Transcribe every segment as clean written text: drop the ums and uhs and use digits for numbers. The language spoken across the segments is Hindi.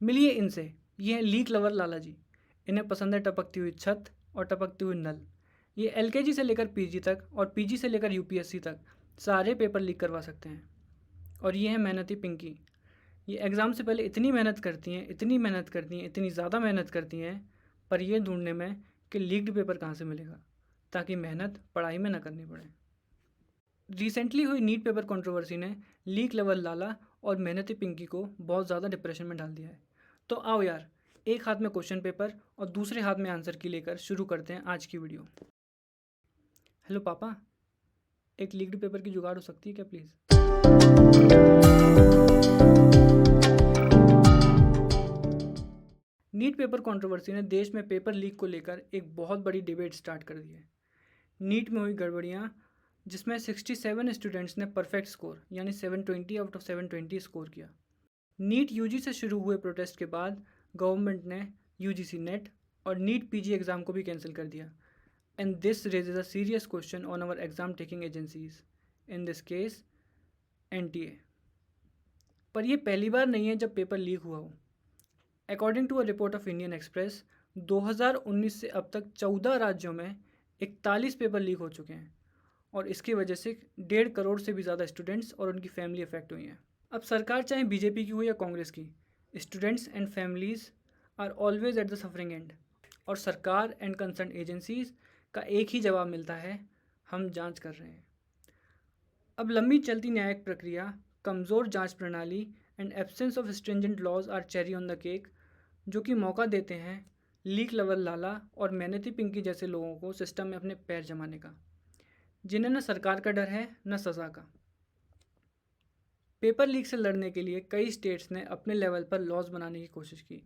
मिलिए इनसे, ये हैं लीक लवर लाला जी। इन्हें पसंद है टपकती हुई छत और टपकती हुई नल। ये एलकेजी से लेकर पीजी तक और पीजी से लेकर यूपीएससी तक सारे पेपर लीक करवा सकते हैं। और ये है मेहनती पिंकी। ये एग्ज़ाम से पहले इतनी मेहनत करती हैं, इतनी मेहनत करती हैं, इतनी ज़्यादा मेहनत करती हैं, पर ये ढूंढने में कि लीक्ड पेपर कहाँ से मिलेगा, ताकि मेहनत पढ़ाई में ना करनी पड़े। रिसेंटली हुई नीट पेपर कंट्रोवर्सी ने लीक लेवल लाला और मेहनती पिंकी को बहुत ज़्यादा डिप्रेशन में डाल दिया है। तो आओ यार, एक हाथ में क्वेश्चन पेपर और दूसरे हाथ में आंसर की लेकर शुरू करते हैं आज की वीडियो। हेलो पापा, एक लीक्ड पेपर की जुगाड़ हो सकती है क्या प्लीज़? नीट पेपर कंट्रोवर्सी ने देश में पेपर लीक को लेकर एक बहुत बड़ी डिबेट स्टार्ट कर दी है। नीट में हुई गड़बड़ियाँ, जिसमें 67 स्टूडेंट्स ने परफेक्ट स्कोर यानी 720 आउट ऑफ 720 स्कोर किया। नीट यूजी से शुरू हुए प्रोटेस्ट के बाद गवर्नमेंट ने यूजीसी नेट और नीट पीजी एग्ज़ाम को भी कैंसिल कर दिया। And this raises a serious question on our exam taking agencies, in this case NTA. पर यह पहली बार नहीं है जब पेपर लीक हुआ हो। According to a report of Indian Express, 2019 से अब तक 14 राज्यों में 41 पेपर लीक हो चुके हैं और इसकी वजह से 1.5 करोड़ से भी ज़्यादा स्टूडेंट्स और उनकी फैमिली अफेक्ट हुई हैं। अब सरकार चाहे बीजेपी की हो या कांग्रेस की, students and families are always at the suffering end. और सरकार एंड कंसर्न एजेंसीज का एक ही जवाब मिलता है, हम जांच कर रहे हैं। अब लंबी चलती न्यायिक प्रक्रिया, कमज़ोर जांच प्रणाली and absence of stringent laws are cherry on the cake, जो कि मौका देते हैं लीक लेवल लाला और मेहनती पिंकी जैसे लोगों को सिस्टम में अपने पैर जमाने का, जिन्हें न सरकार का डर है न सज़ा का। पेपर लीक से लड़ने के लिए कई स्टेट्स ने अपने लेवल पर लॉज बनाने की कोशिश की,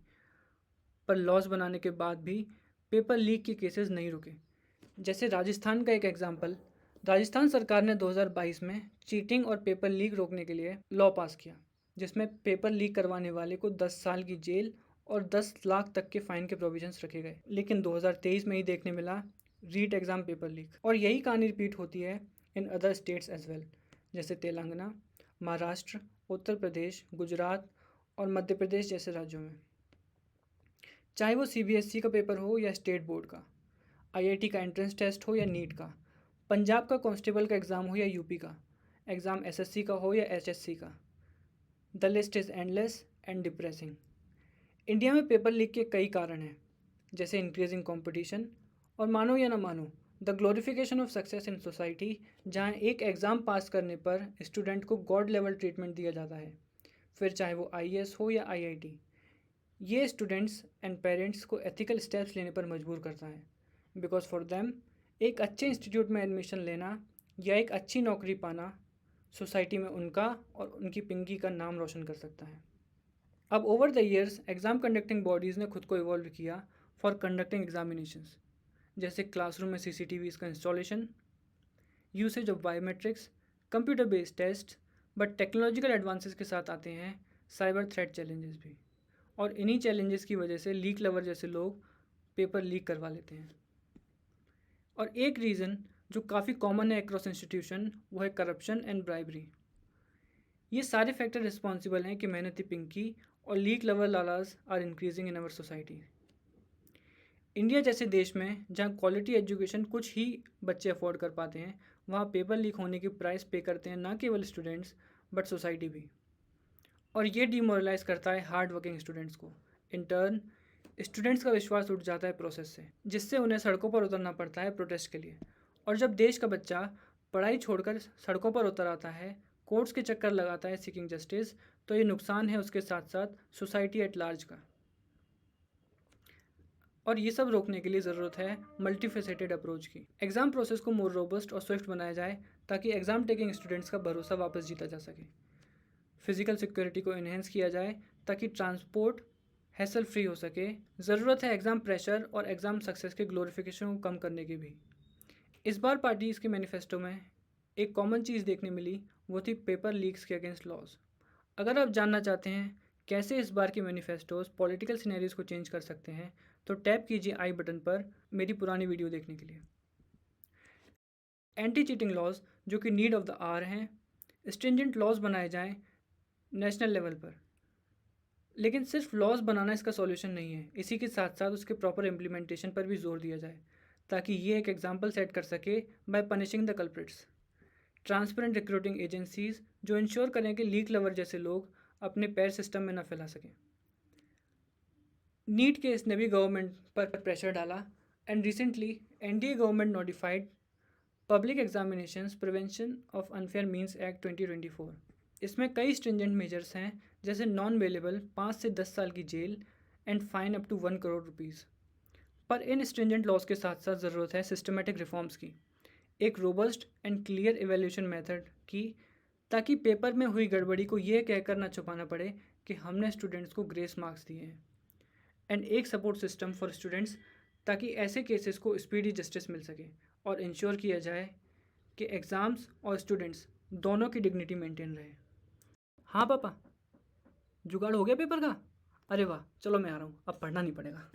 पर लॉज बनाने के बाद भी पेपर लीक के केसेस नहीं रुके। जैसे राजस्थान का एक एग्जांपल, राजस्थान सरकार ने 2022 में चीटिंग और पेपर लीक रोकने के लिए लॉ पास किया, जिसमें पेपर लीक करवाने वाले को 10 साल की जेल और 10 लाख तक के फाइन के प्रोविजंस रखे गए। लेकिन 2023 में ही देखने मिला रीट एग्ज़ाम पेपर लीक, और यही कहानी रिपीट होती है in other states as well, जैसे तेलंगाना, महाराष्ट्र, उत्तर प्रदेश, गुजरात और मध्य प्रदेश जैसे राज्यों में। चाहे वो सीबीएसई का पेपर हो या स्टेट बोर्ड का, आईआईटी का एंट्रेंस टेस्ट हो या नीट का, पंजाब का कांस्टेबल का एग्ज़ाम हो या यूपी का एग्ज़ाम, एसएससी का हो या एचएससी का, the list is endless and depressing. India में पेपर लीक के कई कारण हैं, जैसे इंक्रीजिंग कंपटीशन और मानो या ना मानो the glorification of success in society, जहाँ एक एग्ज़ाम पास करने पर स्टूडेंट को गॉड लेवल ट्रीटमेंट दिया जाता है, फिर चाहे वो आईएएस हो या आईआईटी। ये स्टूडेंट्स एंड पेरेंट्स को एथिकल स्टेप्स लेने पर मजबूर करता है, बिकॉज फॉर देम एक अच्छे इंस्टीट्यूट में एडमिशन लेना या एक अच्छी नौकरी पाना सोसाइटी में उनका और उनकी पिंकी का नाम रोशन कर सकता है। अब over the years exam conducting bodies ने खुद को इवॉल्व किया फॉर कंडक्टिंग एग्जामिनेशंस, जैसे क्लासरूम में सीसीटीवीज़ का installation, usage of biometrics, computer based test. But technological advances के साथ आते हैं साइबर थ्रेट चैलेंजेस भी, और इन्हीं चैलेंजेस की वजह से लीक लवर जैसे लोग पेपर लीक करवा लेते हैं। और एक रीज़न जो काफ़ी कॉमन है अक्रॉस इंस्टीट्यूशन, वो है करप्शन एंड ब्राइबरी। ये सारे फैक्टर रिस्पॉन्सिबल हैं कि मेहनती पिंकी और लीक लवर लालाज are increasing in our society. India जैसे देश में जहाँ क्वालिटी एजुकेशन कुछ ही बच्चे अफोर्ड कर पाते हैं, वहाँ पेपर लीक होने की प्राइस पे करते हैं ना केवल स्टूडेंट्स बट सोसाइटी भी। और ये डिमोरलाइज करता है हार्ड वर्किंग स्टूडेंट्स को। इन टर्न स्टूडेंट्स का विश्वास उठ जाता है प्रोसेस से, जिससे उन्हें सड़कों पर उतरना पड़ता है प्रोटेस्ट के लिए। और जब देश का बच्चा पढ़ाई छोड़कर सड़कों पर उतर आता है, कोर्ट्स के चक्कर लगाता है सीकिंग जस्टिस, तो ये नुकसान है उसके साथ साथ सोसाइटी एट लार्ज का। और ये सब रोकने के लिए ज़रूरत है मल्टीफेसेटेड अप्रोच की। एग्ज़ाम प्रोसेस को मोर रोबस्ट और स्विफ्ट बनाया जाए, ताकि एग्ज़ाम टेकिंग स्टूडेंट्स का भरोसा वापस जीता जा सके। फिजिकल सिक्योरिटी को इन्हेंस किया जाए ताकि ट्रांसपोर्ट हैसल फ्री हो सके। ज़रूरत है एग्ज़ाम प्रेशर और एग्ज़ाम सक्सेस के ग्लोरिफिकेशन को कम करने की भी। इस बार पार्टीज़ के मैनिफेस्टो में एक कॉमन चीज़ देखने मिली, वो थी पेपर लीक्स के अगेंस्ट लॉज। अगर आप जानना चाहते हैं कैसे इस बार के मैनिफेस्टोज पॉलिटिकल सिनेरियोज को चेंज कर सकते हैं, तो टैप कीजिए आई बटन पर मेरी पुरानी वीडियो देखने के लिए। एंटी चीटिंग लॉज जो कि नीड ऑफ द आवर हैं, स्ट्रिंजेंट लॉज बनाए जाएं नेशनल लेवल पर। लेकिन सिर्फ लॉज बनाना इसका सॉल्यूशन नहीं है, इसी के साथ साथ उसके प्रॉपर इम्प्लीमेंटेशन पर भी जोर दिया जाए ताकि ये एक एग्जाम्पल सेट कर सके by punishing the culprits. Transparent recruiting agencies जो इंश्योर करें कि लीक लवर जैसे लोग अपने पैर सिस्टम में न फैला सकें। नीट केस ने भी गवर्नमेंट पर प्रेशर डाला and recently NDA government notified public examinations prevention of unfair means act 2024। इसमें कई स्ट्रिंजेंट मेजर्स हैं जैसे नॉन अवेलेबल 5 से 10 साल की jail and fine up to 1 crore rupees. पर इन स्ट्रिंजेंट लॉज के साथ साथ ज़रूरत है सिस्टमेटिक रिफॉर्म्स की, एक robust and clear evaluation method की, ताकि पेपर में हुई गड़बड़ी को यह कहकर ना छुपाना पड़े कि हमने स्टूडेंट्स को ग्रेस मार्क्स दिए हैं, एंड एक सपोर्ट सिस्टम फॉर स्टूडेंट्स ताकि ऐसे केसेस को स्पीडी जस्टिस मिल सके और इंश्योर किया जाए कि एग्ज़ाम्स और स्टूडेंट्स दोनों की डिग्निटी मेंटेन रहे। हाँ पापा, जुगाड़ हो गया पेपर का? अरे वाह, चलो मैं आ रहा हूँ, अब पढ़ना नहीं पड़ेगा।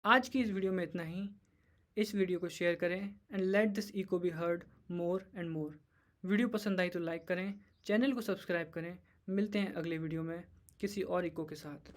आज की इस वीडियो में इतना ही। इस वीडियो को शेयर करें and let this echo be heard more and more. Video पसंद आई तो लाइक करें, चैनल को सब्सक्राइब करें। मिलते हैं अगले वीडियो में किसी और इको के साथ।